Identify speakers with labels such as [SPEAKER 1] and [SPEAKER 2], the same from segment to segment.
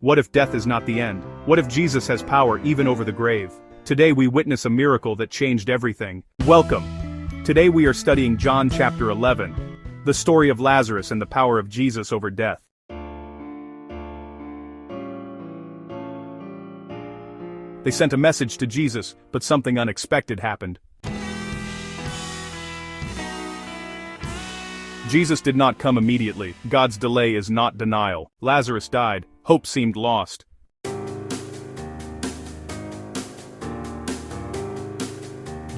[SPEAKER 1] What if death is not the end? What if Jesus has power even over the grave? Today we witness a miracle that changed everything. Welcome! Today we are studying John chapter 11, the story of Lazarus and the power of Jesus over death. They sent a message to Jesus, but something unexpected happened. Jesus did not come immediately. God's delay is not denial. Lazarus died. Hope seemed lost.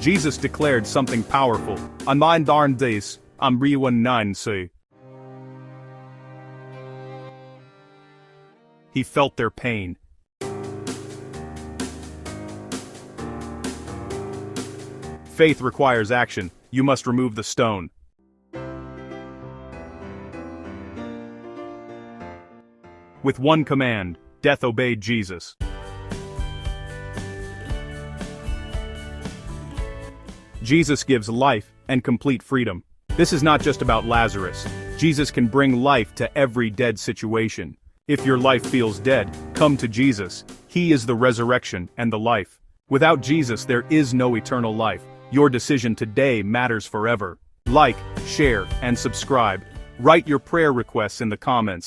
[SPEAKER 1] Jesus declared something powerful. On my darn days, I'm nine say. He felt their pain. Faith requires action. You must remove the stone. With one command, death obeyed Jesus. Jesus gives life and complete freedom. This is not just about Lazarus. Jesus can bring life to every dead situation. If your life feels dead, come to Jesus. He is the resurrection and the life. Without Jesus, there is no eternal life. Your decision today matters forever. Like, share, and subscribe. Write your prayer requests in the comments.